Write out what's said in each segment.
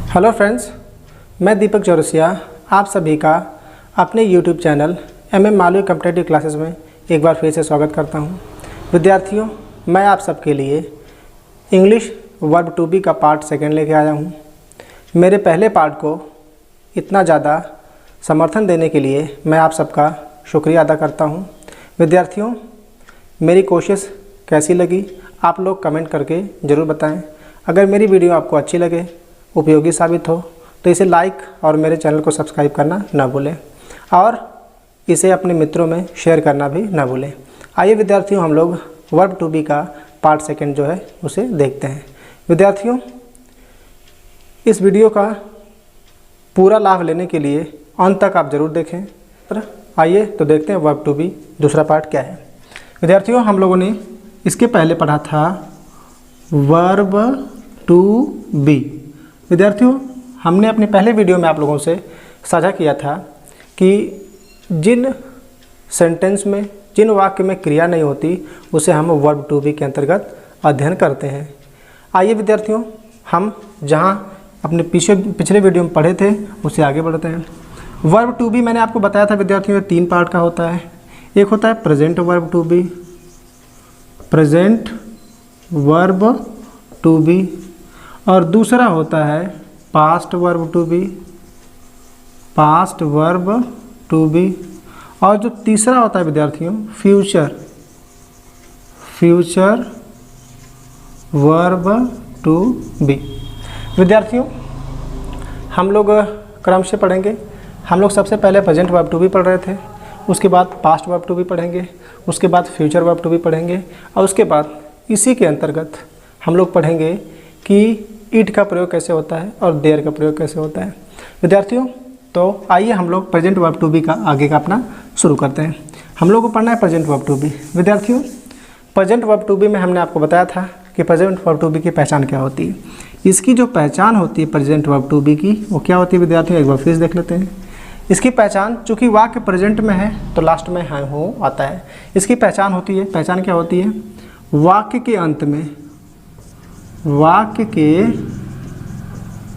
Hello friends, मैं दीपक चौरसिया आप सभी का अपने YouTube channel Malvi competitive classes में एक बार फिर से स्वागत करता हूं। विद्यार्थियों, मैं आप सबके लिए इंग्लिश वर्ब टू बी का पार्ट सेकंड लेके आया हूं। मेरे पहले पार्ट को इतना ज़्यादा समर्थन देने के लिए मैं आप सबका शुक्रिया अदा करता हूं। विद्यार्थियों, मेरी कोशिश कैसी लगी आप लोग कमेंट करके ज़रूर बताएं। अगर मेरी वीडियो आपको अच्छी लगे, उपयोगी साबित हो तो इसे लाइक और मेरे चैनल को सब्सक्राइब करना ना भूलें और इसे अपने मित्रों में शेयर करना भी ना भूलें। आइए विद्यार्थियों, हम लोग वर्ब टू बी का पार्ट सेकंड जो है उसे देखते हैं। विद्यार्थियों, इस वीडियो का पूरा लाभ लेने के लिए अंत तक आप ज़रूर देखें। आइए तो देखते हैं वर्ब टू बी दूसरा पार्ट क्या है। विद्यार्थियों, हम लोगों ने इसके पहले पढ़ा था वर्ब टू बी। विद्यार्थियों, हमने अपने पहले वीडियो में आप लोगों से साझा किया था कि जिन सेंटेंस में, जिन वाक्य में क्रिया नहीं होती उसे हम वर्ब टू बी के अंतर्गत अध्ययन करते हैं। आइए विद्यार्थियों, हम जहां अपने पिछले वीडियो में पढ़े थे उसे आगे बढ़ते हैं। वर्ब टू बी मैंने आपको बताया था विद्यार्थियों, 3 पार्ट का होता है। एक होता है present verb to be, present verb to be, और दूसरा होता है past verb to be, past verb to be, और जो तीसरा होता है विद्यार्थियों future, future verb to be. विद्यार्थियों, हम लोग क्रम से पढ़ेंगे। हम लोग सबसे पहले प्रेजेंट वर्ब टू बी पढ़ रहे थे, उसके बाद पास्ट वर्ब टू बी पढ़ेंगे, उसके बाद फ्यूचर वर्ब टू बी पढ़ेंगे, और उसके बाद इसी के अंतर्गत हम लोग पढ़ेंगे कि इट का प्रयोग कैसे होता है और देयर का प्रयोग कैसे होता है। विद्यार्थियों, तो आइए हम लोग प्रेजेंट वर्ब टू बी का आगे का अपना शुरू करते हैं। हम लोग को पढ़ना है प्रेजेंट वर्ब टू बी। विद्यार्थियों, प्रेजेंट वर्ब टू बी में हमने आपको बताया था कि प्रेजेंट वर्ब टू बी की पहचान क्या होती है। इसकी जो पहचान होती है प्रेजेंट वर्ब टू बी की, वो क्या होती है विद्यार्थियों, एक बार फिर देख लेते हैं। इसकी पहचान, चूँकि वाक्य प्रेजेंट में है तो लास्ट में है हो आता है। इसकी पहचान होती है, पहचान क्या होती है, वाक्य के अंत में, वाक्य के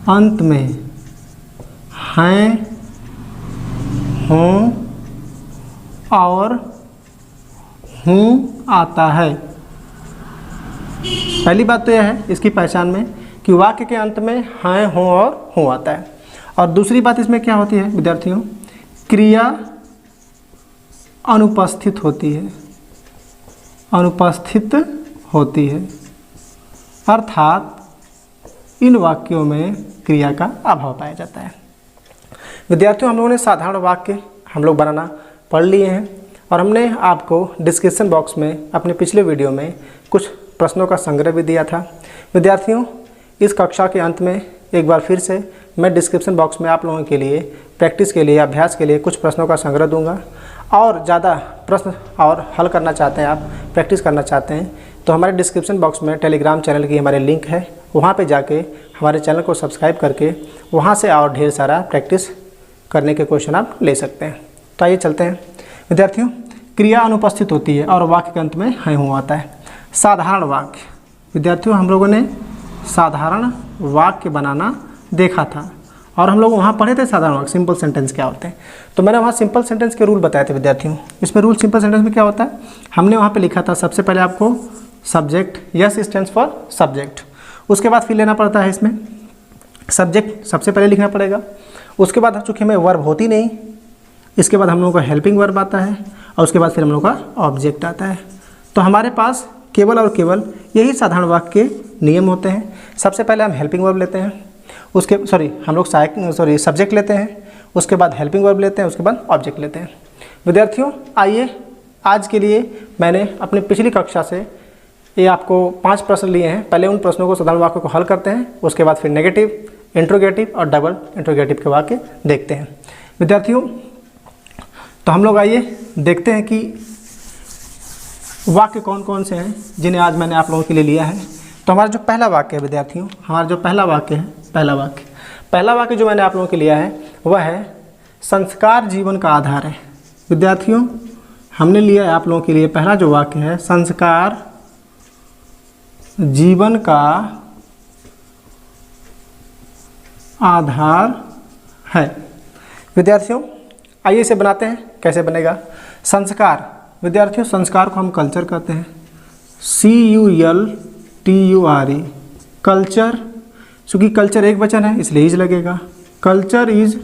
अंत में हैं, हों और हूँ आता है। पहली बात तो यह है इसकी पहचान में कि वाक्य के अंत में हैं, हों और हूँ आता है। और दूसरी बात इसमें क्या होती है विद्यार्थियों, क्रिया अनुपस्थित होती है, अनुपस्थित होती है, अर्थात इन वाक्यों में क्रिया का अभाव पाया जाता है। विद्यार्थियों, हम लोगों ने साधारण वाक्य हम लोग बनाना पढ़ लिए हैं और हमने आपको डिस्क्रिप्शन बॉक्स में अपने पिछले वीडियो में कुछ प्रश्नों का संग्रह भी दिया था। विद्यार्थियों, इस कक्षा के अंत में एक बार फिर से मैं डिस्क्रिप्शन बॉक्स में आप लोगों के लिए प्रैक्टिस के लिए, अभ्यास के लिए कुछ प्रश्नों का संग्रह दूंगा। और ज़्यादा प्रश्न और हल करना चाहते हैं आप, प्रैक्टिस करना चाहते हैं, तो हमारे डिस्क्रिप्शन बॉक्स में टेलीग्राम चैनल की हमारे लिंक है, वहाँ पे जाके हमारे चैनल को सब्सक्राइब करके वहाँ से और ढेर सारा प्रैक्टिस करने के क्वेश्चन आप ले सकते हैं। तो आइए चलते हैं। विद्यार्थियों, क्रिया अनुपस्थित होती है और वाक्य के अंत में है हूँ आता है। साधारण वाक्य, विद्यार्थियों हम लोगों ने साधारण वाक्य बनाना देखा था और हम लोग वहाँ पढ़े थे साधारण वाक्य, सिंपल सेंटेंस क्या होते हैं। तो मैंने वहाँ सिंपल सेंटेंस के रूल बताए थे विद्यार्थियों। इसमें रूल सिंपल सेंटेंस में क्या होता है, हमने वहाँ पे लिखा था सबसे पहले आपको subject, yes stands for subject. उसके बाद फिर लेना पड़ता है इसमें सब्जेक्ट, सबसे पहले लिखना पड़ेगा। उसके बाद चूँकि हमें वर्ब होती नहीं, इसके बाद हम लोगों का हेल्पिंग वर्ब आता है और उसके बाद फिर हम लोग का ऑब्जेक्ट आता है। तो हमारे पास केवल और केवल यही साधारण वाक्य के नियम होते हैं। सबसे पहले हम हेल्पिंग वर्ब लेते हैं, हम लोग सब्जेक्ट लेते हैं, उसके बाद हेल्पिंग वर्ब लेते हैं, उसके बाद ऑब्जेक्ट लेते हैं। विद्यार्थियों, आइए आज के लिए मैंने अपनी पिछली कक्षा से ये आपको 5 प्रश्न लिए हैं। पहले उन प्रश्नों को, साधारण वाक्यों को हल करते हैं, उसके बाद फिर नेगेटिव, इंट्रोगेटिव और डबल इंट्रोगेटिव के वाक्य देखते हैं। विद्यार्थियों, तो हम लोग आइए देखते हैं कि वाक्य कौन कौन से हैं जिन्हें आज मैंने आप लोगों के लिए लिया है। तो हमारा जो पहला वाक्य है विद्यार्थियों, हमारा जो पहला वाक्य है, पहला वाक्य जो मैंने आप लोगों के लिए है वह है संस्कार जीवन का आधार है। विद्यार्थियों, हमने लिया है आप लोगों के लिए पहला जो वाक्य है, संस्कार जीवन का आधार है। विद्यार्थियों आइए इसे बनाते हैं, कैसे बनेगा। संस्कार, विद्यार्थियों संस्कार को हम कल्चर कहते हैं, CULTURE, कल्चर। चूँकि कल्चर एक वचन है इसलिए इज लगेगा। Culture is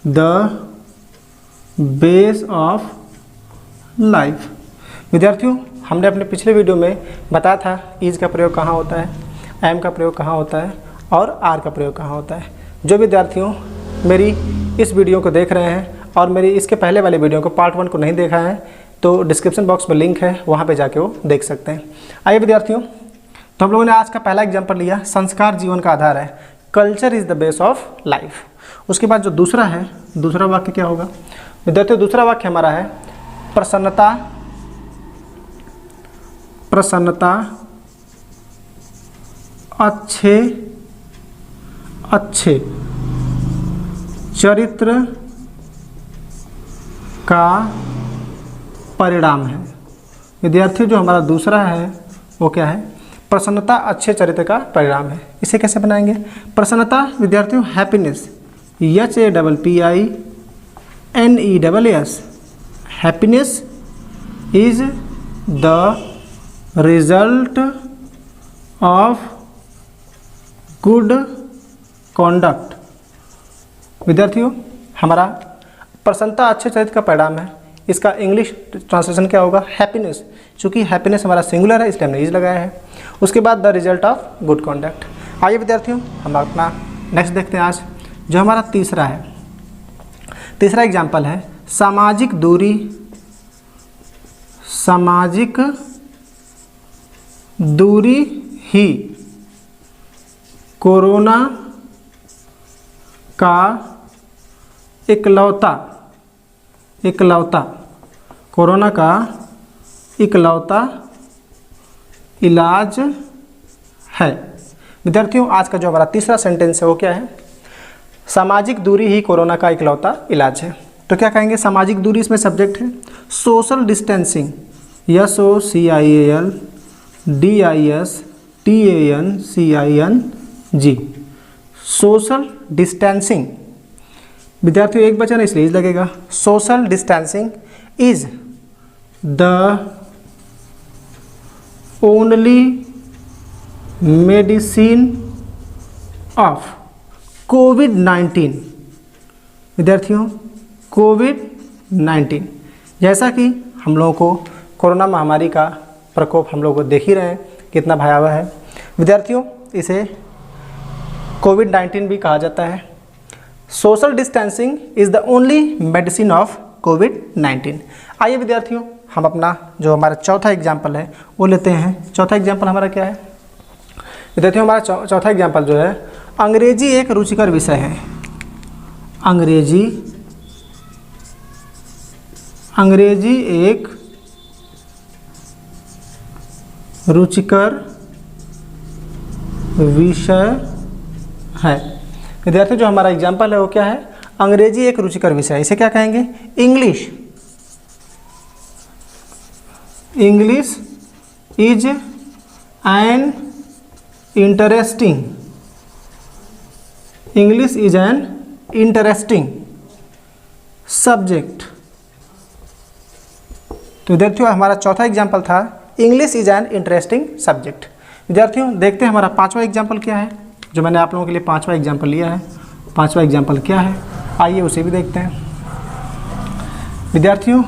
the base of life. विद्यार्थियों हमने अपने पिछले वीडियो में बताया था इज का प्रयोग कहाँ होता है, एम का प्रयोग कहाँ होता है और आर का प्रयोग कहाँ होता है। जो विद्यार्थियों मेरी इस वीडियो को देख रहे हैं और मेरी इसके पहले वाले वीडियो को पार्ट 1 को नहीं देखा है तो डिस्क्रिप्शन बॉक्स में लिंक है, वहाँ पे जाके वो देख सकते हैं। आइए विद्यार्थियों, तो हम लोगों ने आज का पहला एग्जाम्पल लिया, संस्कार जीवन का आधार है, culture is the base of life. उसके बाद जो दूसरा है, दूसरा वाक्य क्या होगा विद्यार्थियों, दूसरा वाक्य हमारा है प्रसन्नता, प्रसन्नता अच्छे अच्छे चरित्र का परिणाम है। विद्यार्थियों जो हमारा दूसरा है वो क्या है, प्रसन्नता अच्छे चरित्र का परिणाम है। इसे कैसे बनाएंगे, प्रसन्नता विद्यार्थियों happiness, HAPPINESS, happiness is the result of good conduct. विद्यार्थियों हमारा प्रसन्नता अच्छे चरित्र का परिणाम है, इसका इंग्लिश ट्रांसलेशन क्या होगा, हैप्पीनेस। चूँकि हैप्पीनेस हमारा सिंगुलर है इसलिए हमने इज लगाया है। उसके बाद the result of good conduct. आइए विद्यार्थियों हम अपना नेक्स्ट देखते हैं। आज जो हमारा तीसरा है, तीसरा एग्जाम्पल है सामाजिक दूरी, सामाजिक दूरी ही कोरोना का इकलौता कोरोना का इकलौता इलाज है। विद्यार्थियों आज का जो हमारा तीसरा सेंटेंस है वो क्या है, सामाजिक दूरी ही कोरोना का इकलौता इलाज है। तो क्या कहेंगे, सामाजिक दूरी इसमें सब्जेक्ट है, social distancing, SOCIALDISTANCING, social distancing. विद्यार्थियों एक वचन है इसलिए इज लगेगा। Social distancing is the only medicine of कोविड-19। विद्यार्थियों कोविड-19, जैसा कि हम लोगों को कोरोना महामारी का प्रकोप हम लोग को देख ही रहे हैं कितना भयावह है। विद्यार्थियों इसे कोविड-19 भी कहा जाता है। Social distancing is the only medicine of कोविड-19। आइए विद्यार्थियों हम अपना जो हमारा चौथा एग्जाम्पल है वो लेते हैं। चौथा एग्जाम्पल हमारा क्या है विद्यार्थियों, हमारा चौथा एग्जाम्पल जो है अंग्रेजी एक रुचिकर विषय है। अंग्रेजी एक रुचिकर विषय है। विद्यार्थियों जो हमारा एग्जाम्पल है वो क्या है, अंग्रेजी एक रुचिकर विषय है। इसे क्या कहेंगे, English is an interesting subject. तो विद्यार्थियों हमारा चौथा एग्जाम्पल था English is an interesting subject. विद्यार्थियों देखते हैं हमारा पांचवा एग्जाम्पल क्या है, जो मैंने आप लोगों के लिए पांचवा एग्जाम्पल लिया है। पांचवा एग्जाम्पल क्या है आइए उसे भी देखते हैं। विद्यार्थियों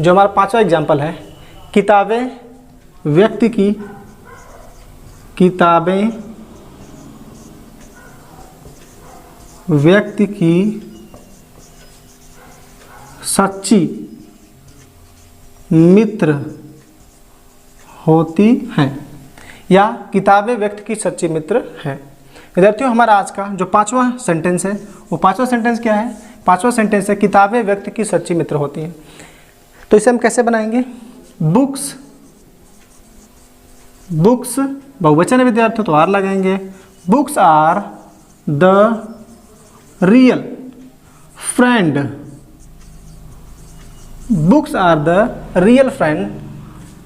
जो हमारा पांचवा एग्जाम्पल है, किताबें व्यक्ति की सच्ची मित्र होती हैं, या किताबें व्यक्ति की सच्ची मित्र हैं। विद्यार्थियों हमारा आज का जो पांचवा सेंटेंस है वो पांचवा सेंटेंस क्या है, पांचवा सेंटेंस है किताबें व्यक्ति की सच्ची मित्र होती हैं। तो इसे हम कैसे बनाएंगे, बुक्स बहुवचन है विद्यार्थियों तो आर लगाएंगे। Books are the real friend, books are the real friend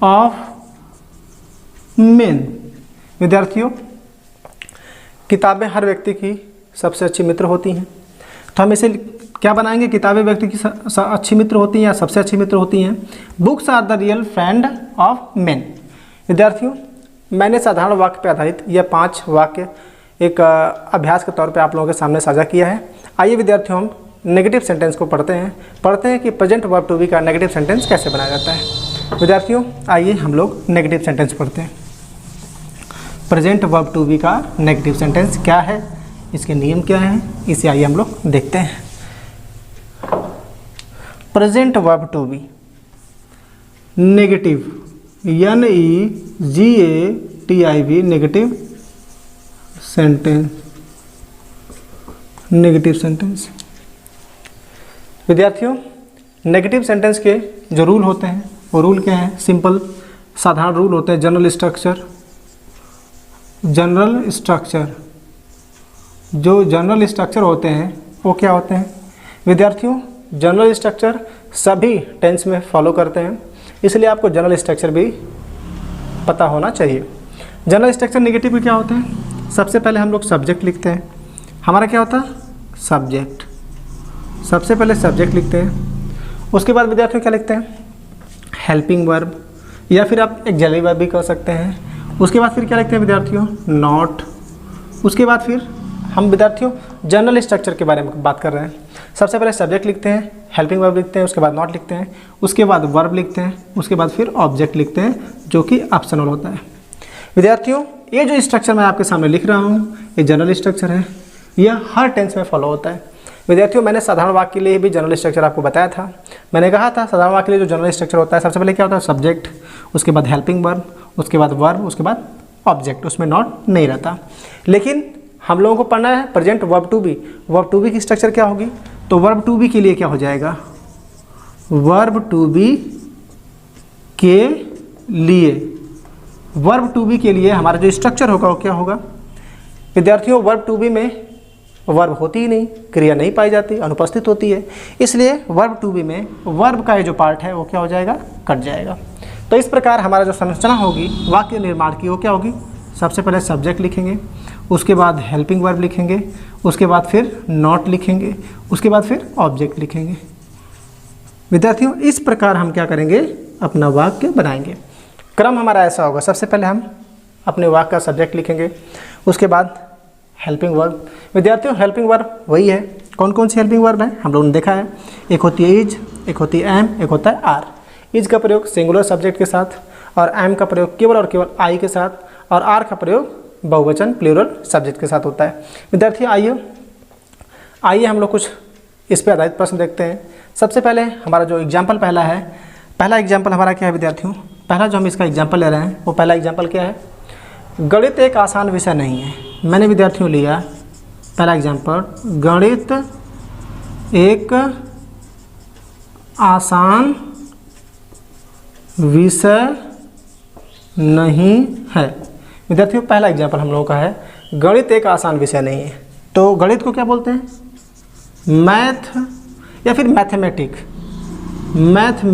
of men. विद्यार्थियों किताबें हर व्यक्ति की सबसे अच्छी मित्र होती हैं। तो हम इसे क्या बनाएंगे, किताबें व्यक्ति की अच्छी मित्र होती हैं या सबसे अच्छी मित्र होती हैं। Books are the real friend of man. विद्यार्थियों, मैंने साधारण वाक्य पर आधारित यह 5 वाक्य एक अभ्यास के तौर पे आप लोगों के सामने साझा किया है। आइए विद्यार्थियों, हम नेगेटिव सेंटेंस को पढ़ते हैं कि प्रेजेंट वर्ब टू बी का नेगेटिव सेंटेंस कैसे बनाया जाता है। विद्यार्थियों, आइए हम लोग नेगेटिव सेंटेंस पढ़ते हैं। प्रेजेंट वर्ब टू बी का नेगेटिव सेंटेंस क्या है, इसके नियम क्या हैं, इसे आइए हम लोग देखते हैं। Present verb to be negative, NEGATIV, negative sentence, negative sentence. विद्यार्थियों, नेगेटिव सेंटेंस के जो रूल होते हैं वो रूल क्या है, सिंपल साधारण रूल होते हैं। जनरल स्ट्रक्चर, जो जनरल स्ट्रक्चर होते हैं वो क्या होते हैं विद्यार्थियों, जनरल स्ट्रक्चर सभी टेंस में फॉलो करते हैं, इसलिए आपको जनरल स्ट्रक्चर भी पता होना चाहिए। जनरल स्ट्रक्चर नेगेटिव में क्या होते हैं, सबसे पहले हम लोग सब्जेक्ट लिखते हैं। हमारा क्या होता है, सब्जेक्ट। सबसे पहले सब्जेक्ट लिखते हैं, उसके बाद विद्यार्थियों क्या लिखते हैं, हेल्पिंग वर्ब, या फिर आप एक्सिलरी वर्ब भी कर सकते हैं। उसके बाद फिर क्या लिखते हैं विद्यार्थियों, नॉट। उसके बाद फिर हम विद्यार्थियों जनरल स्ट्रक्चर के बारे में बात कर रहे हैं। सबसे पहले सब्जेक्ट लिखते हैं, हेल्पिंग वर्ब लिखते हैं, उसके बाद नॉट लिखते हैं, उसके बाद वर्ब लिखते हैं, उसके बाद फिर ऑब्जेक्ट लिखते हैं जो कि ऑप्शनल होता है। विद्यार्थियों, ये जो स्ट्रक्चर मैं आपके सामने लिख रहा हूँ ये जनरल स्ट्रक्चर है, यह हर टेंस में फॉलो होता है। विद्यार्थियों, मैंने साधारण वाक्य के लिए भी जनरल स्ट्रक्चर आपको बताया था। मैंने कहा था साधारण वाक्य के लिए जो जनरल स्ट्रक्चर होता है, सबसे पहले क्या होता है, सब्जेक्ट, उसके बाद हेल्पिंग वर्ब, उसके बाद वर्ब, उसके बाद ऑब्जेक्ट, उसमें नॉट नहीं रहता। लेकिन हम लोगों को पढ़ना है present verb to be. Verb to be की स्ट्रक्चर क्या होगी, तो वर्ब टू बी के लिए क्या हो जाएगा, वर्ब टू बी के लिए, वर्ब टू बी के लिए हमारा जो स्ट्रक्चर होगा वो क्या होगा विद्यार्थियों, वर्ब टू बी में वर्ब होती ही नहीं, क्रिया नहीं पाई जाती, अनुपस्थित होती है, इसलिए वर्ब टू बी में वर्ब का ये जो पार्ट है वो क्या हो जाएगा, कट जाएगा। तो इस प्रकार हमारा जो संरचना होगी वाक्य निर्माण की वो क्या होगी, सबसे पहले सब्जेक्ट लिखेंगे, उसके बाद हेल्पिंग वर्ब लिखेंगे, उसके बाद फिर नॉट लिखेंगे, उसके बाद फिर ऑब्जेक्ट लिखेंगे। विद्यार्थियों, इस प्रकार हम क्या करेंगे, अपना वाक्य बनाएंगे। क्रम हमारा ऐसा होगा, सबसे पहले हम अपने वाक्य का सब्जेक्ट लिखेंगे, उसके बाद हेल्पिंग वर्ब। विद्यार्थियों, हेल्पिंग वर्ब वही है, कौन कौन सी हेल्पिंग वर्ब है हम लोगों ने देखा है, एक होती है इज, एक होती है एम, एक होता है आर। इज का प्रयोग सिंगुलर सब्जेक्ट के साथ, और एम का प्रयोग केवल और केवल आई के साथ, और आर का प्रयोग बहुवचन प्लूरल सब्जेक्ट के साथ होता है। विद्यार्थी आइए हम लोग कुछ इस पर आधारित प्रश्न देखते हैं। सबसे पहले हमारा जो एग्जाम्पल पहला है, पहला एग्जाम्पल हमारा क्या है विद्यार्थियों, पहला जो हम इसका एग्जाम्पल ले रहे हैं वो पहला एग्जाम्पल क्या है, गणित एक आसान विषय नहीं है। मैंने विद्यार्थियों लिया पहला एग्जाम्पल, गणित एक आसान विषय नहीं है। विद्यार्थियों, पहला एग्जाम्पल हम लोगों का है, गणित एक आसान विषय नहीं है। तो गणित को क्या बोलते हैं, मैथ या फिर मैथमेटिक, मैथ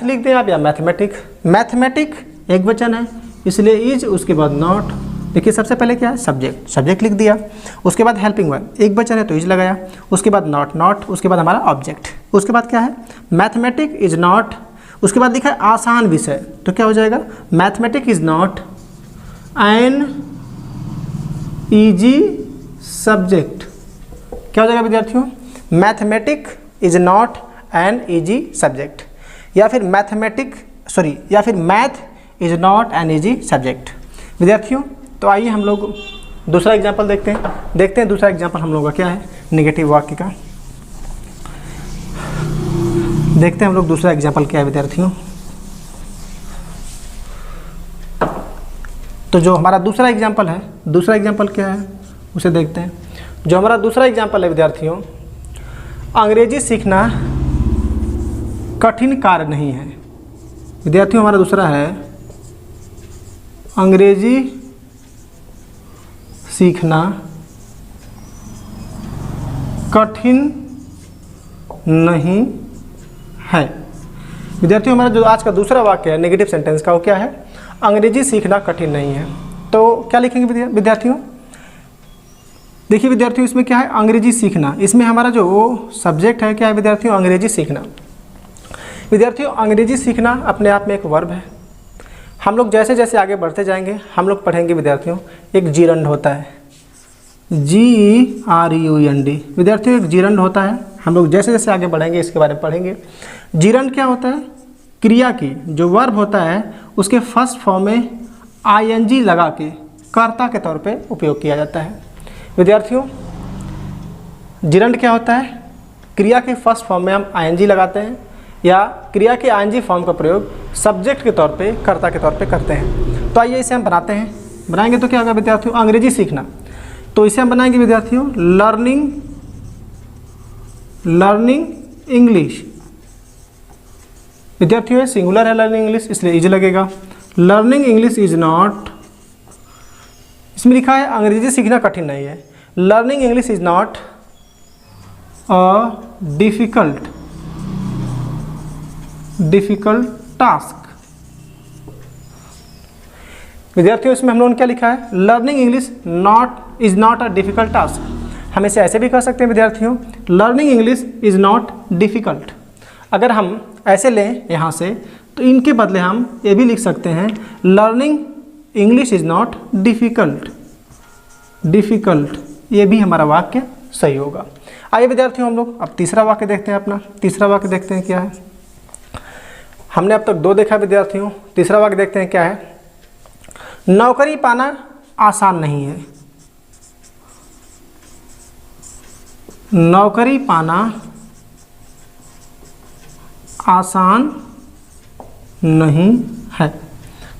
लिख दें आप या मैथमेटिक। मैथमेटिक एक वचन है, इसलिए इज, उसके बाद नॉट। देखिए सबसे पहले क्या है, सब्जेक्ट लिख दिया, उसके बाद हेल्पिंग वर्ब, एक वचन है तो इज लगाया, उसके बाद नॉट, उसके बाद हमारा ऑब्जेक्ट, उसके बाद क्या है, मैथमेटिक इज नॉट, उसके बाद लिखा है आसान विषय, तो क्या हो जाएगा, mathematic is not an easy subject. क्या हो जाएगा विद्यार्थियों, mathematic is not an easy subject, या फिर math is not an easy subject. विद्यार्थियों, तो आइए हम लोग दूसरा एग्जाम्पल देखते हैं दूसरा एग्जाम्पल हम लोगों का क्या है, नेगेटिव वाक्य का। देखते हैं हम लोग दूसरा एग्जाम्पल क्या है विद्यार्थियों। तो जो हमारा दूसरा एग्जाम्पल है, दूसरा एग्जाम्पल क्या है उसे देखते हैं। जो हमारा दूसरा एग्जाम्पल है विद्यार्थियों, अंग्रेजी सीखना कठिन कार्य नहीं है। विद्यार्थियों, हमारा दूसरा है, अंग्रेजी सीखना कठिन नहीं है। विद्यार्थियों, हमारा जो आज का दूसरा वाक्य है नेगेटिव सेंटेंस का, वो क्या है, अंग्रेजी सीखना कठिन नहीं है। तो क्या लिखेंगे विद्यार्थियों, देखिए विद्यार्थियों, इसमें क्या है, अंग्रेजी सीखना। इसमें हमारा जो सब्जेक्ट है क्या है विद्यार्थियों, अंग्रेजी सीखना। विद्यार्थियों अंग्रेजी सीखना अपने आप में एक वर्ब है। हम लोग जैसे जैसे आगे बढ़ते जाएंगे हम लोग पढ़ेंगे विद्यार्थियों, एक जीरंड होता है, GERUND। विद्यार्थियों एक जीरंड होता है, हम लोग जैसे जैसे आगे बढ़ेंगे इसके बारे में पढ़ेंगे। जीरंड क्या होता है, क्रिया की जो वर्ब होता है उसके फर्स्ट फॉर्म में ING लगा के कर्ता के तौर पे उपयोग किया जाता है। विद्यार्थियों जीरंड क्या होता है, क्रिया के फर्स्ट फॉर्म में हम ING लगाते हैं या क्रिया के ING फॉर्म का प्रयोग सब्जेक्ट के तौर पे, कर्ता के तौर पे करते हैं। तो आइए इसे हम बनाते हैं। बनाएंगे तो क्या होगा विद्यार्थियों, अंग्रेजी सीखना। तो इसे हम बनाएंगे विद्यार्थियों लर्निंग इंग्लिश। विद्यार्थियों सिंगुलर है लर्निंग इंग्लिश, इसलिए इज लगेगा। लर्निंग इंग्लिश इज नॉट, इसमें लिखा है अंग्रेजी सीखना कठिन नहीं है। Learning English is not a difficult task. विद्यार्थियों इसमें हम लोगों ने क्या लिखा है, learning English is not a difficult task. हम इसे ऐसे भी कह सकते हैं विद्यार्थियों, learning English is not difficult. अगर हम ऐसे लें यहाँ से तो इनके बदले हम ये भी लिख सकते हैं, learning English is not difficult. ये भी हमारा वाक्य सही होगा। आइए विद्यार्थियों हम लोग अब तीसरा वाक्य देखते हैं। अपना तीसरा वाक्य देखते हैं क्या है। हमने अब तक दो देखा विद्यार्थियों, तीसरा वाक्य देखते हैं क्या है। नौकरी पाना आसान नहीं है। नौकरी पाना आसान नहीं है।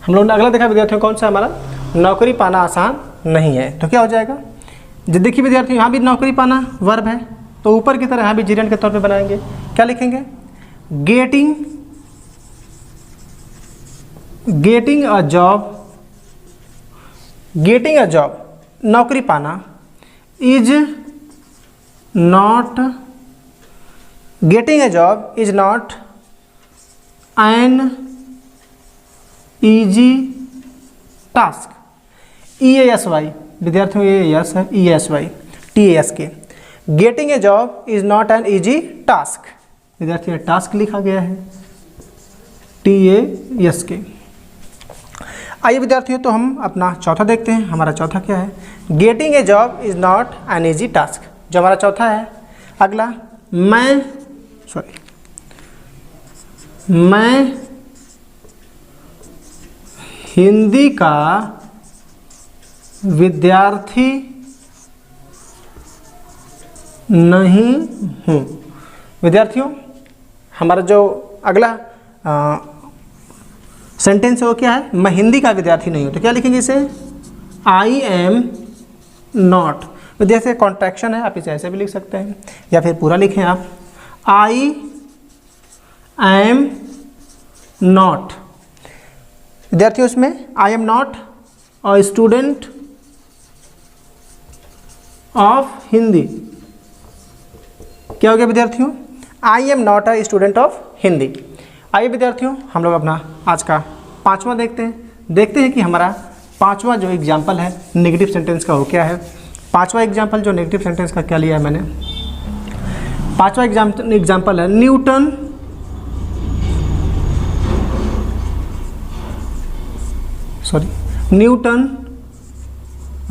हम लोगों ने अगला देखा विद्यार्थियों कौन सा हमारा, नौकरी पाना आसान नहीं है। तो क्या हो जाएगा, जब देखिए विद्यार्थियों यहाँ भी नौकरी पाना वर्ब है तो ऊपर की तरह यहाँ भी जीरंड के तौर पे बनाएंगे। क्या लिखेंगे, गेटिंग अ जॉब, नौकरी पाना is not, getting a job is not an easy task. EASY विद्यार्थियों, ये यस है, EASY TASK। Getting a job is not an easy task. विद्यार्थियों टास्क लिखा गया है TASK। आइए विद्यार्थियों तो हम अपना चौथा देखते हैं। हमारा चौथा क्या है, getting a job is not an easy task, जो हमारा चौथा है। अगला, मैं हिंदी का विद्यार्थी नहीं हूँ। विद्यार्थियों हमारा जो अगला सेंटेंस है वो क्या है, मैं हिंदी का विद्यार्थी नहीं हूँ। तो क्या लिखेंगे इसे, आई एम नॉट। विद्यार्थी कॉन्ट्रैक्शन है, आप इसे ऐसे भी लिख सकते हैं या फिर पूरा लिखें आप, आई एम नॉट। विद्यार्थियों इसमें I am not a student of Hindi. क्या हो गया विद्यार्थियों, I am not a student of Hindi. आइए विद्यार्थियों हम लोग अपना आज का पांचवा देखते हैं कि हमारा पांचवा जो एग्जाम्पल है नेगेटिव सेंटेंस का वो क्या है। पांचवा एग्जाम्पल जो नेगेटिव सेंटेंस का क्या लिया है मैंने, पांचवा एग्जाम्पल है न्यूटन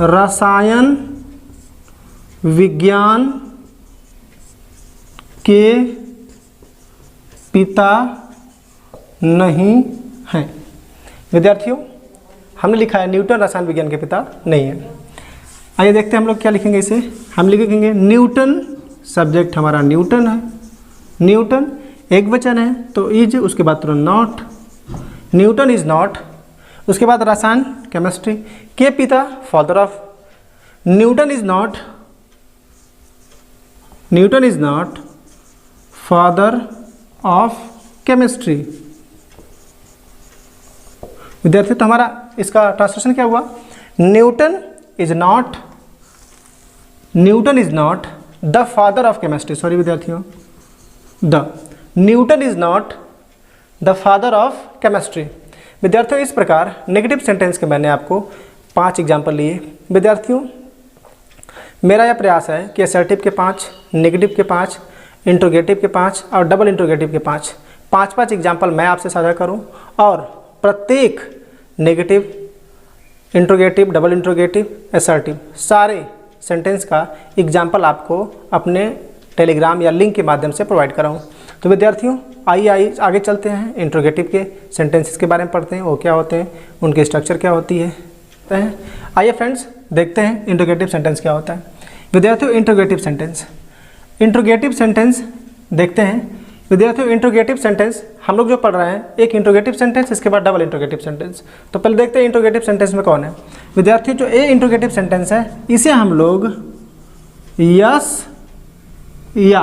रसायन विज्ञान के पिता नहीं हैं। विद्यार्थियों हमने लिखा है न्यूटन रसायन विज्ञान के पिता नहीं है। आइए देखते हैं हम लोग क्या लिखेंगे इसे। हम लिखेंगे न्यूटन, सब्जेक्ट हमारा न्यूटन है, न्यूटन एक वचन है तो इज, उसके बाद तुरंत नॉट, न्यूटन इज नॉट। उसके बाद रसायन केमिस्ट्री के पिता father of, Newton is not father of chemistry. विद्यार्थी तो हमारा इसका ट्रांसलेशन क्या हुआ, Newton is not the father of chemistry. Sorry विद्यार्थियों, Newton is not the father of chemistry. विद्यार्थियों इस प्रकार नेगेटिव सेंटेंस के मैंने आपको 5 एग्जाम्पल लिए। विद्यार्थियों मेरा यह प्रयास है कि असर्टिव के 5, नेगेटिव के 5, इंट्रोगेटिव के 5 और डबल इंट्रोगेटिव के 5 एग्जाम्पल मैं आपसे साझा करूं और प्रत्येक negative, interrogative, double interrogative, assertive सारे सेंटेंस का एग्जाम्पल आपको अपने टेलीग्राम या लिंक के माध्यम से प्रोवाइड कराऊँ। तो विद्यार्थियों आइए आगे चलते हैं, इंट्रोगेटिव के सेंटेंसेस के बारे में पढ़ते हैं, वो क्या होते हैं, उनकी स्ट्रक्चर क्या होती है। आइए फ्रेंड्स देखते हैं इंट्रोगेटिव सेंटेंस क्या होता है। विद्यार्थियों इंट्रोगेटिव सेंटेंस देखते हैं। विद्यार्थियों इंट्रोगेटिव सेंटेंस हम लोग जो पढ़ रहे हैं, एक इंट्रोगेटिव सेंटेंस, इसके बाद डबल इंट्रोगेटिव सेंटेंस। तो पहले देखते हैं इंट्रोगेटिव सेंटेंस में कौन है। विद्यार्थियों जो ए इंट्रोगेटिव सेंटेंस है इसे हम लोग यस या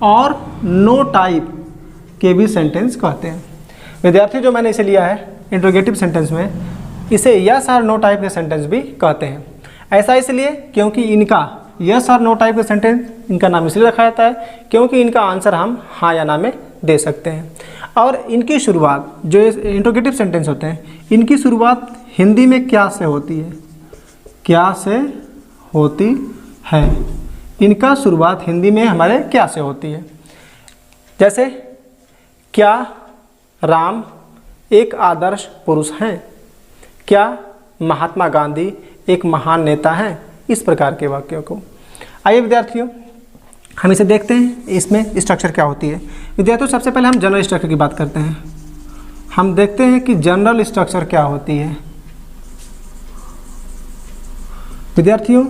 और नो टाइप के भी सेंटेंस कहते हैं। विद्यार्थियों जो मैंने इसे लिया है इंट्रोगेटिव सेंटेंस में, इसे यस और नो टाइप के सेंटेंस भी कहते हैं। ऐसा इसलिए क्योंकि इनका यस और नो टाइप के सेंटेंस, इनका नाम इसलिए रखा जाता है क्योंकि इनका आंसर हम हाँ या ना में दे सकते हैं। और इनकी शुरुआत, जो इंट्रोगेटिव सेंटेंस होते हैं, इनकी शुरुआत हिंदी में क्या से होती है, क्या से होती है। इनका शुरुआत हिंदी में हमारे क्या से होती है। जैसे क्या राम एक आदर्श पुरुष हैं, क्या महात्मा गांधी एक महान नेता हैं, इस प्रकार के वाक्यों को। आइए विद्यार्थियों हम इसे देखते हैं, इसमें स्ट्रक्चर क्या होती है। विद्यार्थियों सबसे पहले हम जनरल स्ट्रक्चर की बात करते हैं। हम देखते हैं कि जनरल स्ट्रक्चर क्या होती है। विद्यार्थियों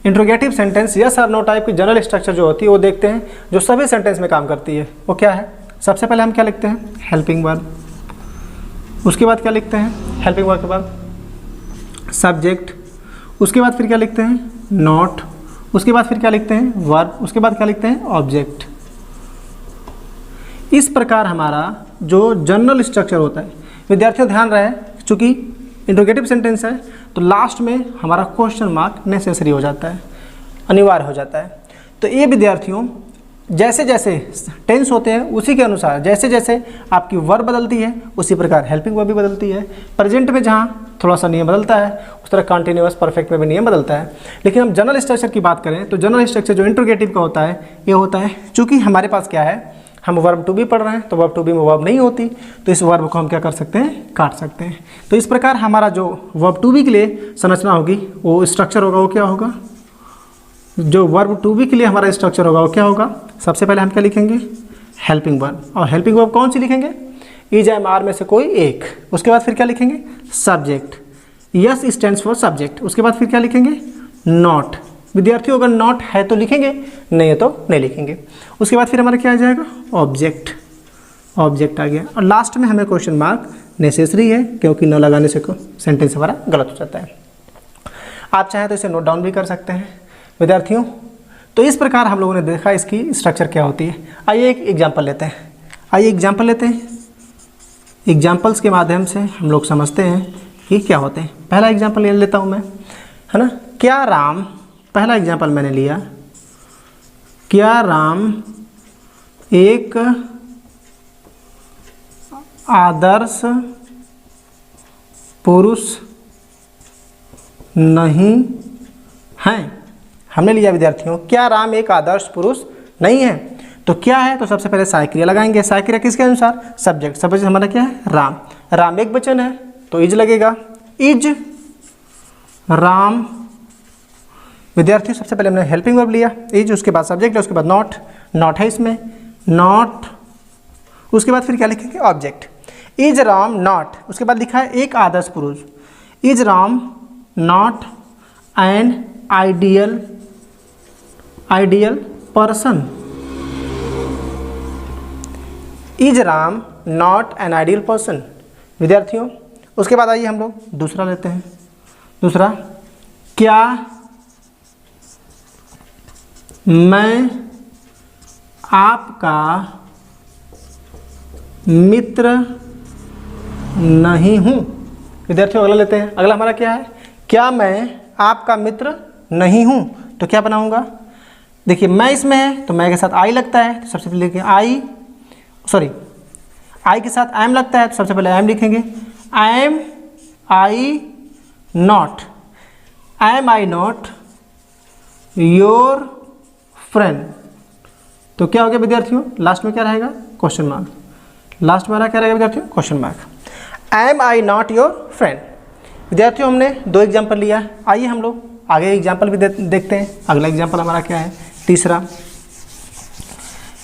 इंट्रोगेटिव सेंटेंस यस और नो टाइप की जनरल स्ट्रक्चर जो होती है वो देखते हैं, जो सभी सेंटेंस में काम करती है। वो क्या है? सबसे पहले हम क्या लिखते हैं? Helping verb. उसके बाद क्या लिखते हैं? हेल्पिंग वर्ब के बाद सब्जेक्ट। उसके बाद फिर क्या लिखते हैं? नॉट। उसके बाद फिर क्या लिखते हैं? वर्ब। उसके बाद क्या लिखते हैं? ऑब्जेक्ट। इस प्रकार हमारा जो जनरल स्ट्रक्चर होता है, विद्यार्थियों ध्यान रहे चूँकि इंट्रोगेटिव सेंटेंस है तो लास्ट में हमारा क्वेश्चन मार्क नेसेसरी हो जाता है, अनिवार्य हो जाता है। तो ये विद्यार्थियों जैसे जैसे टेंस होते हैं उसी के अनुसार जैसे जैसे आपकी वर्ब बदलती है उसी प्रकार हेल्पिंग वर्ब भी बदलती है। प्रेजेंट में जहाँ थोड़ा सा नियम बदलता है उस तरह कंटिन्यूअस परफेक्ट में भी नियम बदलता है। लेकिन हम जनरल स्ट्रक्चर की बात करें तो जनरल स्ट्रक्चर जो इंट्रोगेटिव का होता है ये होता है, चूँकि हमारे पास क्या है, हम वर्ब टू बी पढ़ रहे हैं तो वर्ब टू बी में वर्ब नहीं होती, तो इस वर्ब को हम क्या कर सकते हैं? काट सकते हैं। तो इस प्रकार हमारा जो वर्ब टू बी के लिए संरचना होगी, वो स्ट्रक्चर होगा, वो क्या होगा? जो वर्ब टू बी के लिए हमारा स्ट्रक्चर होगा वो क्या होगा? सबसे पहले हम क्या लिखेंगे? Helping verb. और हेल्पिंग वर्ब कौन सी लिखेंगे? इज एम आर में से कोई एक। उसके बाद फिर क्या लिखेंगे? Subject. Yes stands for subject. उसके बाद फिर क्या लिखेंगे? नॉट। विद्यार्थियों अगर नॉट है तो लिखेंगे, नहीं है तो नहीं लिखेंगे। उसके बाद फिर हमारा क्या आ जाएगा? ऑब्जेक्ट। ऑब्जेक्ट आ गया। और लास्ट में हमें क्वेश्चन मार्क नेसेसरी है क्योंकि न लगाने से सेंटेंस हमारा गलत हो जाता है। आप चाहें तो इसे नोट डाउन भी कर सकते हैं। विद्यार्थियों तो इस प्रकार हम लोगों ने देखा इसकी स्ट्रक्चर क्या होती है। आइए एक एग्जाम्पल लेते हैं। आइए एग्जाम्पल लेते हैं। एग्जाम्पल्स के माध्यम से हम लोग समझते हैं कि क्या होते हैं। पहला एग्जाम्पल ले लेता हूँ मैं, है ना। क्या राम, पहला एग्जाम्पल मैंने लिया, क्या राम एक आदर्श पुरुष नहीं हैं। हमने लिया विद्यार्थियों क्या राम एक आदर्श पुरुष नहीं है। तो क्या है? तो सबसे पहले साइक्रिया लगाएंगे। साइक्रिया किसके अनुसार? सब्जेक्ट। सब्जेक्ट हमारा क्या है? राम। राम एक वचन है तो इज लगेगा, इज राम। विद्यार्थियों सबसे पहले हमने हेल्पिंग वर्ब लिया इज, उसके बाद सब्जेक्ट है, उसके बाद नॉट। नॉट है इसमें, नॉट। उसके बाद फिर क्या लिखेंगे? ऑब्जेक्ट। इज राम नॉट, उसके बाद लिखा है एक आदर्श पुरुष। Is Ram not an ideal person. Is Ram not an ideal person. विद्यार्थियों उसके बाद आइए हम लोग दूसरा लेते हैं। दूसरा, क्या मैं आपका मित्र नहीं हूँ। विद्यार्थियों अगला लेते हैं। अगला हमारा क्या है? क्या मैं आपका मित्र नहीं हूँ। तो क्या बनाऊँगा? देखिए मैं इसमें है तो मैं के साथ आई लगता है तो सबसे पहले लिखेंगे आई, सॉरी आई के साथ एम लगता है तो सबसे पहले एम लिखेंगे। Am I not, am I not your friend. तो क्या हो गया विद्यार्थियों, लास्ट में क्या रहेगा, क्वेश्चन मार्क। लास्ट में क्या रहेगा विद्यार्थियों, question mark. Am I not your friend. विद्यार्थियों हमने 2 एग्जाम्पल लिया है, आइए हम लोग आगे एग्जाम्पल भी देखते हैं। अगला एग्जाम्पल हमारा क्या है, तीसरा।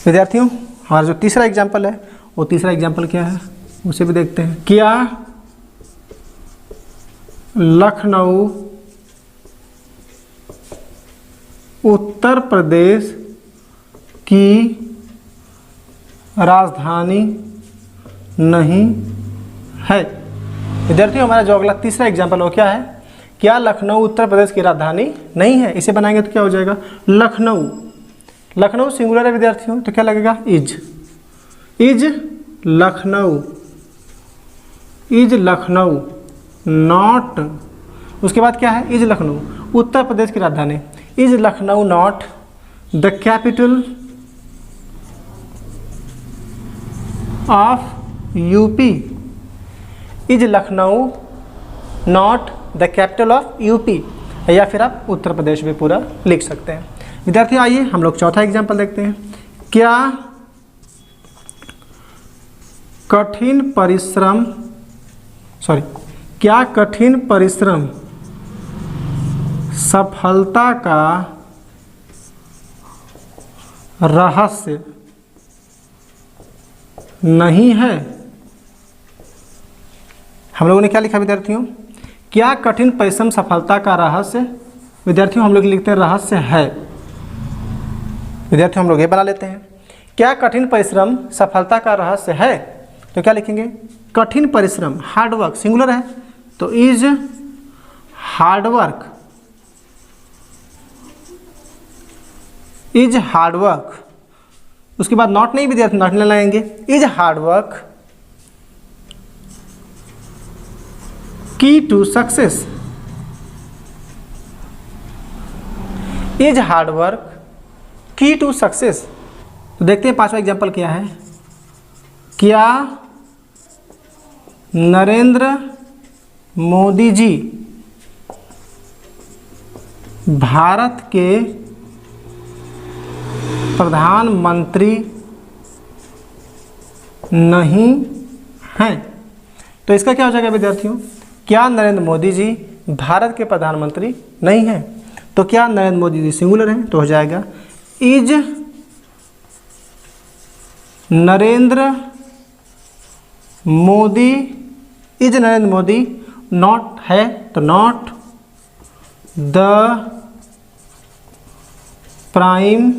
विद्यार्थियों हमारा जो तीसरा एग्जाम्पल है वो तीसरा एग्जाम्पल क्या है उसे भी देखते हैं। क्या लखनऊ उत्तर प्रदेश की राजधानी नहीं है। विद्यार्थियों हमारा जो अगला तीसरा एग्जाम्पल हो क्या है, क्या लखनऊ उत्तर प्रदेश की राजधानी नहीं है। इसे बनाएंगे तो क्या हो जाएगा, लखनऊ। लखनऊ सिंगुलर है विद्यार्थियों, तो क्या लगेगा, is Lucknow, is Lucknow not. उसके बाद क्या है, इज लखनऊ उत्तर प्रदेश की राजधानी। Is Lucknow not the capital of UP. Is Lucknow not the capital of UP, या फिर आप उत्तर प्रदेश भी पूरा लिख सकते हैं। विद्यार्थियों आइए हम लोग चौथा एग्जाम्पल देखते हैं। क्या कठिन परिश्रम सफलता का रहस्य नहीं है। हम लोगों ने क्या लिखा विद्यार्थियों, क्या कठिन परिश्रम सफलता का रहस्य। विद्यार्थियों हम लोग लिखते हैं रहस्य है। विद्यार्थियों हम लोग ये बना लेते हैं, क्या कठिन परिश्रम सफलता का रहस्य है। तो क्या लिखेंगे, कठिन परिश्रम हार्डवर्क सिंगुलर है, तो इज हार्डवर्क, इज हार्डवर्क। उसके बाद नॉट नहीं विद्यार्थी, नॉट नहीं लगाएंगे, इज हार्डवर्क की टू सक्सेस। इज हार्डवर्क की टू सक्सेस। तो देखते हैं पांचवा एग्जाम्पल क्या है। क्या नरेंद्र मोदी जी भारत के प्रधानमंत्री नहीं हैं। तो इसका क्या हो जाएगा विद्यार्थियों, क्या नरेंद्र मोदी जी भारत के प्रधानमंत्री नहीं हैं। तो क्या नरेंद्र मोदी जी सिंगुलर हैं, तो हो जाएगा is Narendra Modi, is Narendra Modi not है, तो not the prime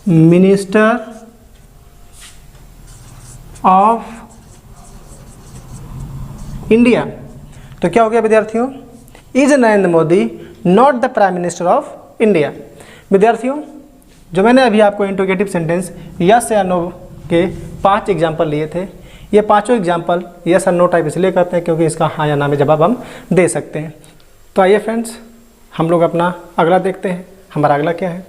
minister of India. तो क्या हो गया विद्यार्थियों, is Narendra Modi not the prime minister of India. विद्यार्थियों जो मैंने अभी आपको इंट्रोगेटिव सेंटेंस यस या नो के 5 एग्जाम्पल लिए थे, ये पांचों एग्जाम्पल यस और नो टाइप इसलिए करते हैं क्योंकि इसका हाँ या ना में जवाब हम दे सकते हैं। तो आइए फ्रेंड्स हम लोग अपना अगला देखते हैं। हमारा अगला क्या है,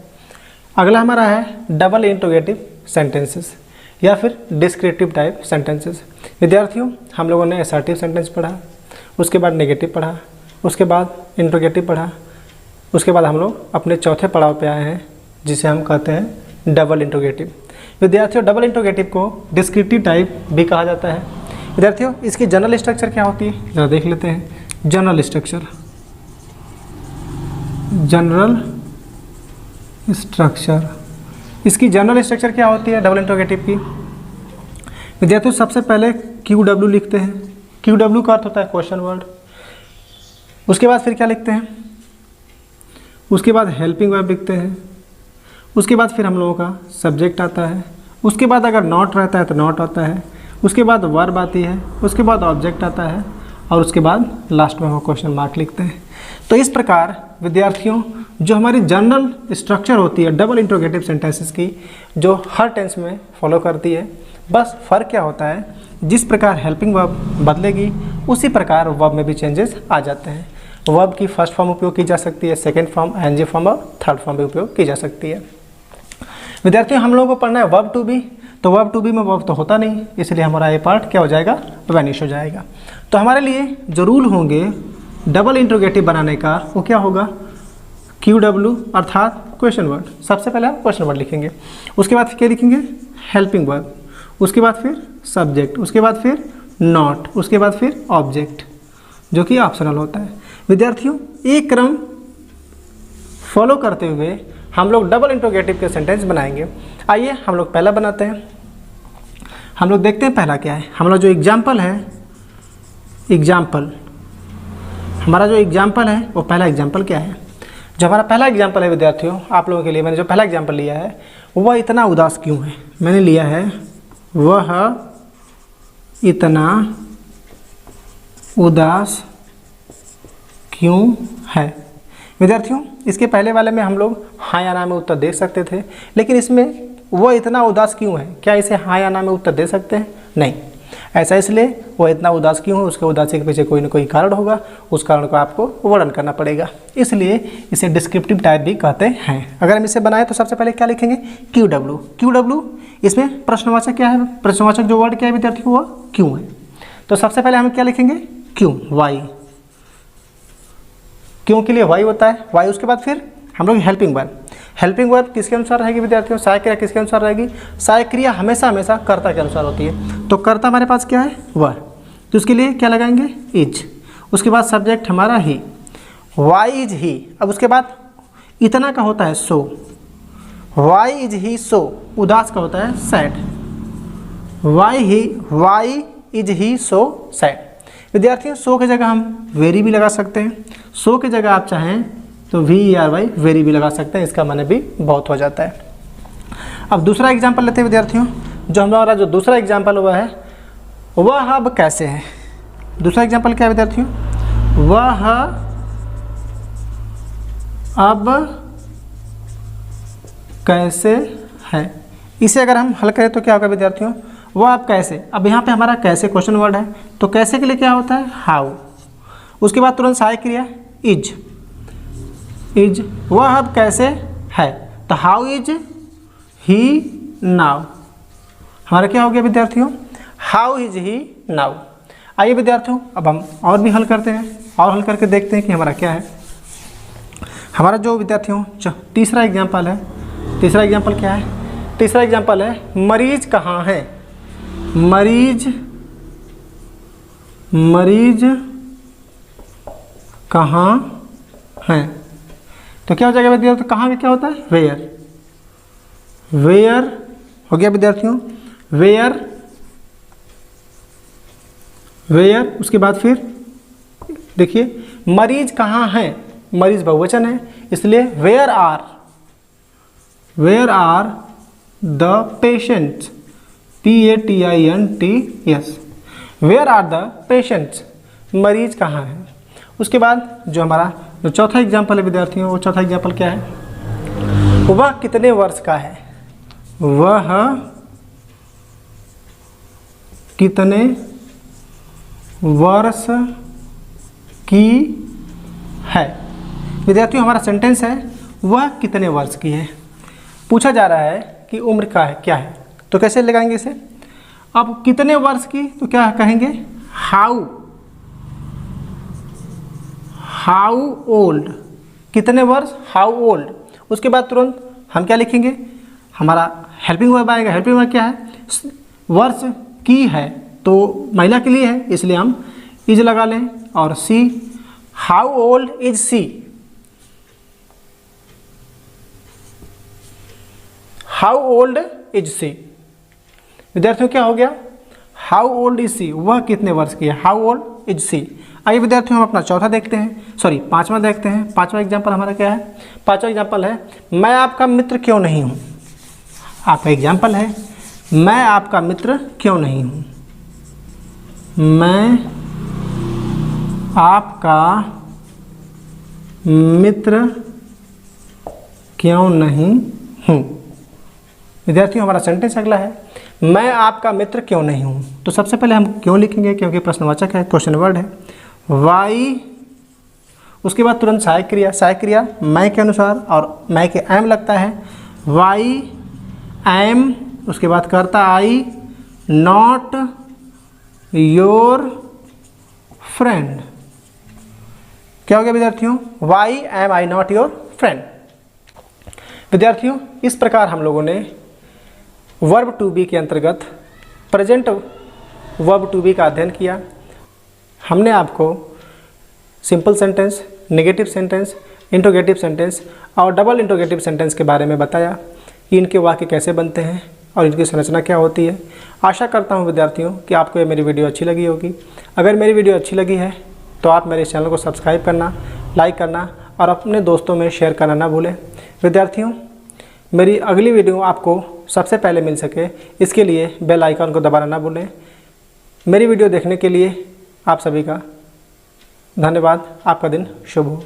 अगला हमारा है डबल इंट्रोगेटिव सेंटेंसेस या फिर डिस्क्रिप्टिव टाइप सेंटेंसेस। विद्यार्थियों हम लोगों ने असर्टिव सेंटेंस पढ़ा, उसके बाद नेगेटिव पढ़ा, उसके बाद इंट्रोगेटिव पढ़ा, उसके बाद हम लोग अपने चौथे पड़ाव पे आए हैं जिसे हम कहते हैं डबल इंट्रोगेटिव। विद्यार्थियों डबल इंट्रोगेटिव को डिस्क्रिप्टिव टाइप भी कहा जाता है। विद्यार्थियों इसकी जनरल स्ट्रक्चर क्या होती है जरा देख लेते हैं। जनरल स्ट्रक्चर, इसकी जनरल स्ट्रक्चर क्या होती है डबल इंट्रोगेटिव की। विद्यार्थियों सबसे पहले QW लिखते हैं, QW का अर्थ होता है क्वेश्चन वर्ड। उसके बाद फिर क्या लिखते हैं, उसके बाद हेल्पिंग वर्ब लिखते हैं, उसके बाद फिर हम लोगों का सब्जेक्ट आता है, उसके बाद अगर नॉट रहता है तो नॉट आता है, उसके बाद वर्ब आती है, उसके बाद ऑब्जेक्ट आता है और उसके बाद लास्ट में हम क्वेश्चन मार्क लिखते हैं। तो इस प्रकार विद्यार्थियों जो हमारी जनरल स्ट्रक्चर होती है डबल इंट्रोगेटिव सेंटेंसेस की, जो हर टेंस में फॉलो करती है, बस फ़र्क क्या होता है जिस प्रकार हेल्पिंग वर्ब बदलेगी उसी प्रकार वर्ब में भी चेंजेस आ जाते हैं। वर्ब की फर्स्ट फॉर्म उपयोग की जा सकती है, सेकेंड फॉर्म, ING फॉर्म और थर्ड फॉर्म भी उपयोग की जा सकती है। विद्यार्थियों हम लोगों को पढ़ना है वर्ब टू बी, तो वर्ब टू बी में वर्ब तो होता नहीं, इसलिए हमारा ये पार्ट क्या हो जाएगा, वैनिश हो जाएगा। तो हमारे लिए जो रूल होंगे डबल इंट्रोगेटिव बनाने का वो क्या होगा, QW अर्थात क्वेश्चन वर्ड। सबसे पहले हम क्वेश्चन वर्ड लिखेंगे, उसके बाद क्या लिखेंगे, हेल्पिंग वर्ब, उसके बाद फिर सब्जेक्ट, उसके बाद फिर नॉट, उसके बाद फिर ऑब्जेक्ट, जो कि ऑप्शनल होता है। विद्यार्थियों, एक क्रम फॉलो करते हुए हम लोग डबल इंट्रोगेटिव के सेंटेंस बनाएंगे। आइए हम लोग पहला बनाते हैं। हम लोग देखते हैं पहला क्या है। हमारा जो एग्जाम्पल है, हमारा जो एग्जाम्पल है वो पहला एग्जाम्पल क्या है। जो हमारा पहला एग्जाम्पल है विद्यार्थियों, आप लोगों के लिए मैंने जो पहला एग्जाम्पल लिया है, वह इतना उदास क्यों है। मैंने लिया है वह इतना उदास क्यों है। विद्यार्थियों, इसके पहले वाले में हम लोग हाँ या ना में उत्तर दे सकते थे, लेकिन इसमें वह इतना उदास क्यों है, क्या इसे हाँ या ना में उत्तर दे सकते हैं? नहीं। ऐसा इसलिए, वह इतना उदास क्यों है, उसके उदासी के पीछे कोई ना कोई कारण होगा, उस कारण को आपको वर्णन करना पड़ेगा, इसलिए इसे डिस्क्रिप्टिव टाइप भी कहते हैं। अगर हम इसे बनाएं तो सबसे पहले क्या लिखेंगे, QW। इसमें प्रश्नवाचक क्या है, प्रश्नवाचक जो वर्ड क्या है विद्यार्थियों, वह क्यों है। तो सबसे पहले हम क्या लिखेंगे, क्यों, वाई, क्यों के लिए वाई होता है, वाई। उसके बाद फिर हम लोग हेल्पिंग वर्ब किसके अनुसार रहेगी विद्यार्थियों, सहायक क्रिया किसके अनुसार रहेगी, सहायक क्रिया हमेशा कर्ता के अनुसार होती है। तो कर्ता हमारे पास क्या है, वह, तो उसके लिए क्या लगाएंगे, इज। उसके बाद सब्जेक्ट हमारा ही, वाई इज ही। अब उसके बाद इतना का होता है सो, वाई इज ही सो। उदास का होता है sad, why is he so sad. विद्यार्थियों, सो की जगह हम वेरी भी लगा सकते हैं, सो की जगह आप चाहें तो VERY वेरी भी लगा सकते हैं, इसका माने भी बहुत हो जाता है। अब दूसरा एग्जाम्पल लेते हैं विद्यार्थियों। जो हमारा जो दूसरा एग्जाम्पल हुआ है, वह अब कैसे है। दूसरा एग्जाम्पल क्या है विद्यार्थियों, वह अब कैसे है। इसे अगर हम हल करें तो क्या होगा विद्यार्थियों, वह अब कैसे। अब यहाँ पे हमारा कैसे क्वेश्चन वर्ड है, तो कैसे के लिए क्या होता है, हाउ। उसके बाद तुरंत सहायक क्रिया इज, वह अब कैसे है, तो हाउ इज ही नाउ। हमारा क्या हो गया विद्यार्थियों, हाउ इज ही नाउ। आइए विद्यार्थियों, अब हम और भी हल करते हैं, और हल करके देखते हैं कि हमारा क्या है। हमारा जो विद्यार्थियों तीसरा एग्जाम्पल है, तीसरा एग्जाम्पल क्या है, तीसरा एग्जाम्पल है मरीज कहाँ है। मरीज कहाँ हैं। तो क्या हो जाएगा विद्यार्थियों, तो कहाँ का क्या होता है, वेयर हो गया विद्यार्थियों, वेयर। उसके बाद फिर देखिए, मरीज कहाँ हैं, मरीज बहुवचन है, इसलिए where are the patients, PATIENTS, where are the patients, मरीज कहाँ हैं। उसके बाद जो हमारा जो चौथा एग्जाम्पल है विद्यार्थियों, वो चौथा एग्जाम्पल क्या है, वह कितने वर्ष का है, वह कितने वर्ष की है। विद्यार्थियों, हमारा सेंटेंस है वह कितने वर्ष की है। पूछा जा रहा है कि उम्र का है क्या है, तो कैसे लगाएंगे इसे। अब कितने वर्ष की, तो क्या कहेंगे, हाउ ओल्ड, कितने वर्ष, हाउ ओल्ड। उसके बाद तुरंत हम क्या लिखेंगे, हमारा हेल्पिंग वर्ब आएगा। हेल्पिंग वर्ब क्या है, वर्ष की है तो महिला के लिए है, इसलिए हम इज लगा लें, और she, how old is she, how old is she. विद्यार्थियों क्या हो गया, हाउ ओल्ड इज सी, वह कितने वर्ष की है, हाउ ओल्ड इज सी। आइए विद्यार्थियों, हम अपना चौथा देखते हैं, पांचवा देखते हैं। पांचवा एग्जाम्पल हमारा क्या है, पांचवा एग्जाम्पल है मैं आपका मित्र क्यों नहीं हूँ। आपका एग्जाम्पल है मैं आपका मित्र क्यों नहीं हूँ, मैं आपका मित्र क्यों नहीं हूँ। विद्यार्थियों, हमारा सेंटेंस अगला है मैं आपका मित्र क्यों नहीं हूँ। तो सबसे पहले हम क्यों लिखेंगे, क्योंकि प्रश्नवाचक है, क्वेश्चन वर्ड है, वाई। उसके बाद तुरंत सहायक क्रिया मैं के अनुसार, और मैं के एम लगता है, वाई एम। उसके बाद करता आई नॉट योर फ्रेंड। क्या हो गया विद्यार्थियों, why am I not your friend. विद्यार्थियों, इस प्रकार हम लोगों ने वर्ब टू बी के अंतर्गत प्रेजेंट वर्ब टू बी का अध्ययन किया। हमने आपको simple sentence, negative sentence, interrogative sentence और डबल इंट्रोगेटिव सेंटेंस के बारे में बताया कि इनके वाक्य कैसे बनते हैं और इनकी संरचना क्या होती है। आशा करता हूं विद्यार्थियों कि आपको ये मेरी वीडियो अच्छी लगी होगी। अगर मेरी वीडियो अच्छी लगी है तो आप मेरे चैनल को सब्सक्राइब करना, लाइक करना और अपने दोस्तों में शेयर करना ना भूलें। विद्यार्थियों, मेरी अगली वीडियो आपको सबसे पहले मिल सके इसके लिए बेल आइकन को दबाना ना भूलें। मेरी वीडियो देखने के लिए आप सभी का धन्यवाद। आपका दिन शुभ हो।